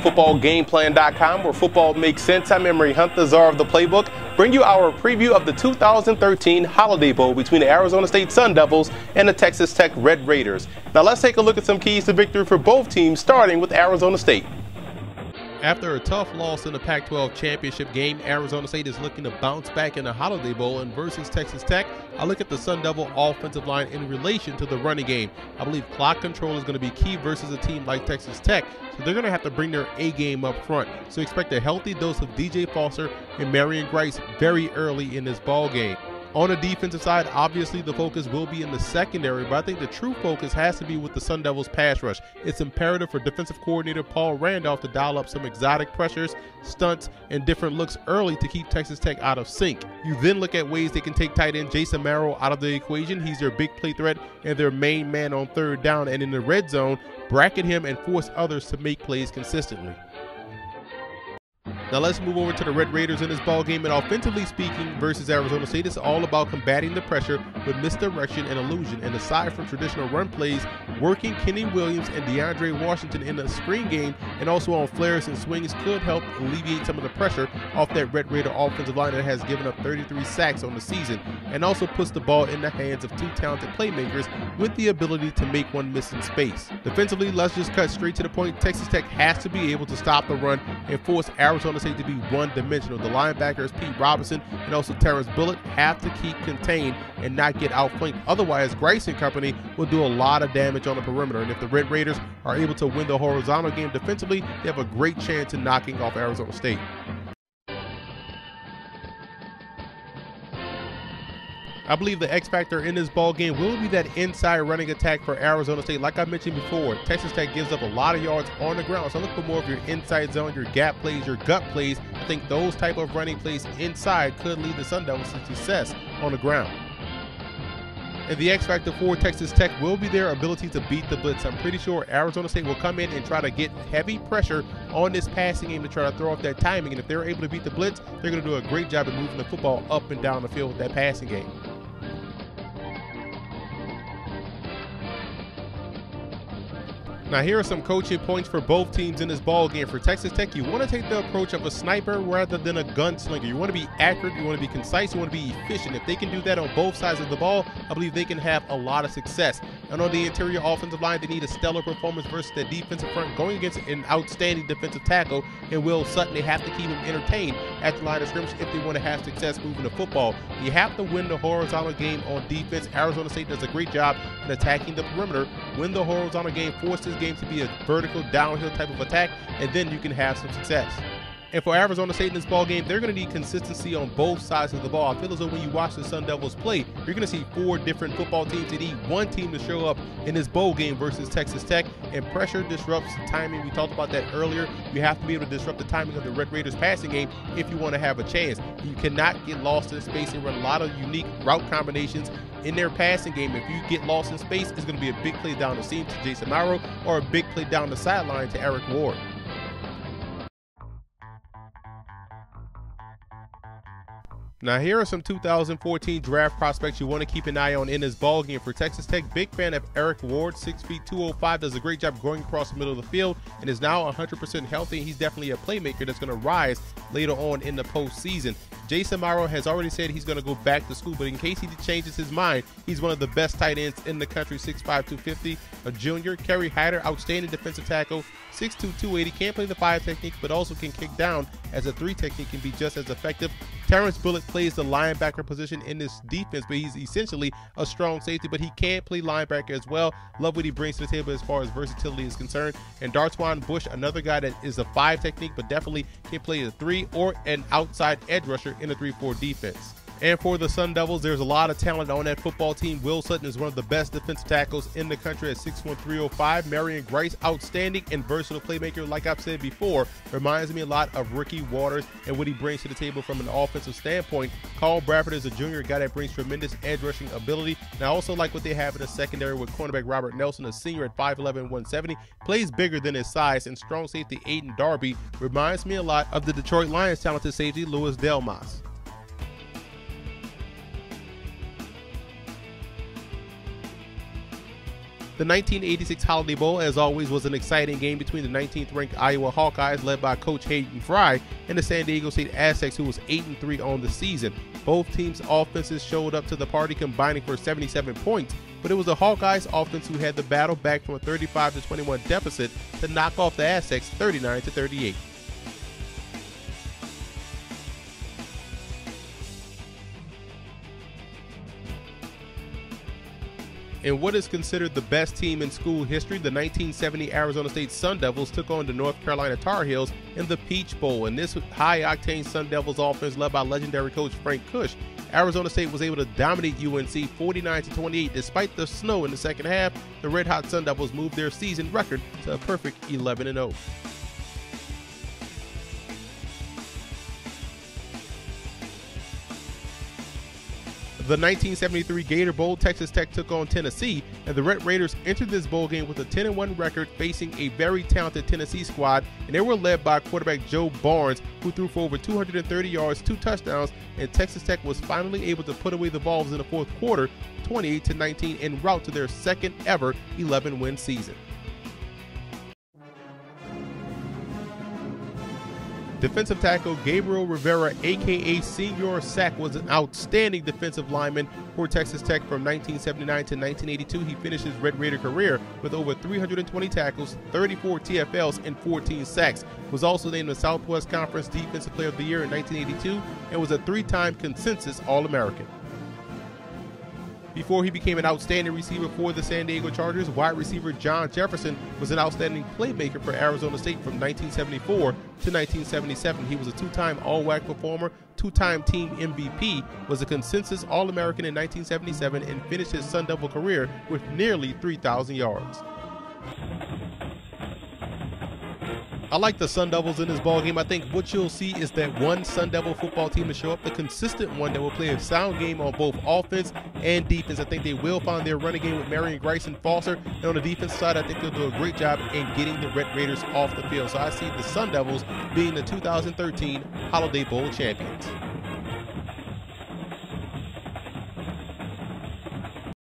footballgameplan.com, where football makes sense. I'm Emery Hunt, the czar of the playbook, bring you our preview of the 2013 Holiday Bowl between the Arizona State Sun Devils and the Texas Tech Red Raiders. Now let's take a look at some keys to victory for both teams, starting with Arizona State. After a tough loss in the Pac-12 championship game, Arizona State is looking to bounce back in the Holiday Bowl, and versus Texas Tech, I look at the Sun Devil offensive line in relation to the running game. I believe clock control is going to be key versus a team like Texas Tech, so they're going to have to bring their A game up front. So expect a healthy dose of DJ Foster and Marion Grice very early in this ball game. On the defensive side, obviously the focus will be in the secondary, but I think the true focus has to be with the Sun Devils pass rush. It's imperative for defensive coordinator Paul Randolph to dial up some exotic pressures, stunts, and different looks early to keep Texas Tech out of sync. You then look at ways they can take tight end Jason Marrow out of the equation. He's their big play threat and their main man on third down, and in the red zone, bracket him and force others to make plays consistently. Now let's move over to the Red Raiders in this ball game, and offensively speaking versus Arizona State, it's all about combating the pressure with misdirection and illusion. And aside from traditional run plays, working Kenny Williams and DeAndre Washington in the screen game and also on flares and swings could help alleviate some of the pressure off that Red Raider offensive line that has given up 33 sacks on the season, and also puts the ball in the hands of two talented playmakers with the ability to make one miss in space. Defensively, let's just cut straight to the point. Texas Tech has to be able to stop the run and force Arizona State to be one-dimensional. The linebackers Pete Robinson and also Terrence Bullock have to keep contained and not get outflanked. Otherwise, Grice and company will do a lot of damage on the perimeter. And if the Red Raiders are able to win the horizontal game defensively, they have a great chance in knocking off Arizona State. I believe the X factor in this ball game will be that inside running attack for Arizona State. Like I mentioned before, Texas Tech gives up a lot of yards on the ground, so look for more of your inside zone, your gap plays, your gut plays. I think those type of running plays inside could lead the Sun Devils to success on the ground. And the X factor for Texas Tech will be their ability to beat the blitz. I'm pretty sure Arizona State will come in and try to get heavy pressure on this passing game to try to throw off that timing. And if they're able to beat the blitz, they're going to do a great job of moving the football up and down the field with that passing game. Now here are some coaching points for both teams in this ball game. For Texas Tech, you want to take the approach of a sniper rather than a gunslinger. You want to be accurate, you want to be concise, you want to be efficient. If they can do that on both sides of the ball, I believe they can have a lot of success. And on the interior offensive line, they need a stellar performance versus the defensive front going against an outstanding defensive tackle and Will Sutton. They have to keep him entertained at the line of scrimmage if they want to have success moving the football. You have to win the horizontal game on defense. Arizona State does a great job in attacking the perimeter. Win the horizontal game, force this game to be a vertical downhill type of attack, and then you can have some success. And for Arizona State in this ball game, they're going to need consistency on both sides of the ball. I feel as though when you watch the Sun Devils play, you're going to see four different football teams. They need one team to show up in this bowl game versus Texas Tech, and pressure disrupts the timing. We talked about that earlier. You have to be able to disrupt the timing of the Red Raiders passing game if you want to have a chance. You cannot get lost in space and run a lot of unique route combinations in their passing game. If you get lost in space, it's going to be a big play down the seam to Jason Marrow or a big play down the sideline to Eric Ward. Now here are some 2014 draft prospects you want to keep an eye on in this ball game. For Texas Tech, big fan of Eric Ward, 6 feet 205, does a great job going across the middle of the field and is now 100% healthy. He's definitely a playmaker that's going to rise later on in the postseason. Jason Marrow has already said he's going to go back to school, but in case he changes his mind, he's one of the best tight ends in the country, 6'5", 250, a junior. Kerry Hyder, outstanding defensive tackle, 6'2", 280, can't play the 5 technique, but also can kick down as a 3 technique, can be just as effective. Terrence Bullock plays the linebacker position in this defense, but he's essentially a strong safety, but he can play linebacker as well. Love what he brings to the table as far as versatility is concerned. And Dartwan Bush, another guy that is a 5 technique, but definitely can play a 3 or an outside edge rusher in a 3-4 defense. And for the Sun Devils, there's a lot of talent on that football team. Will Sutton is one of the best defensive tackles in the country at 6'1", 305. Marion Grice, outstanding and versatile playmaker. Like I've said before, reminds me a lot of Ricky Waters and what he brings to the table from an offensive standpoint. Carl Bradford is a junior guy that brings tremendous edge rushing ability. And I also like what they have in the secondary with cornerback Robert Nelson, a senior at 5'11", 170. Plays bigger than his size, and strong safety Aiden Darby reminds me a lot of the Detroit Lions talented safety Louis Delmas. The 1986 Holiday Bowl, as always, was an exciting game between the 19th-ranked Iowa Hawkeyes, led by Coach Hayden Fry, and the San Diego State Aztecs, who was 8-3 on the season. Both teams' offenses showed up to the party, combining for 77 points, but it was the Hawkeyes offense who had the battle back from a 35-21 deficit to knock off the Aztecs 39-38. In what is considered the best team in school history, the 1970 Arizona State Sun Devils took on the North Carolina Tar Heels in the Peach Bowl. In this high-octane Sun Devils offense led by legendary coach Frank Kush, Arizona State was able to dominate UNC 49-28. Despite the snow in the second half, the red-hot Sun Devils moved their season record to a perfect 11-0. The 1973 Gator Bowl, Texas Tech took on Tennessee, and the Red Raiders entered this bowl game with a 10-1 record, facing a very talented Tennessee squad, and they were led by quarterback Joe Barnes, who threw for over 230 yards, 2 touchdowns, and Texas Tech was finally able to put away the Vols in the fourth quarter, 28-19, en route to their second ever 11-win season. Defensive tackle Gabriel Rivera, a.k.a. Senior Sack, was an outstanding defensive lineman for Texas Tech from 1979 to 1982. He finished his Red Raider career with over 320 tackles, 34 TFLs, and 14 sacks. Was also named the Southwest Conference Defensive Player of the Year in 1982 and was a 3-time consensus All-American. Before he became an outstanding receiver for the San Diego Chargers, wide receiver John Jefferson was an outstanding playmaker for Arizona State from 1974 to 1977. He was a 2-time All-WAC performer, 2-time team MVP, was a consensus All-American in 1977, and finished his Sun Devil career with nearly 3,000 yards. I like the Sun Devils in this ballgame. I think what you'll see is that one Sun Devil football team to show up, the consistent one that will play a sound game on both offense and defense. I think they will find their running game with Marion Grice and Foster. And on the defense side, I think they'll do a great job in getting the Red Raiders off the field. So I see the Sun Devils being the 2013 Holiday Bowl champions.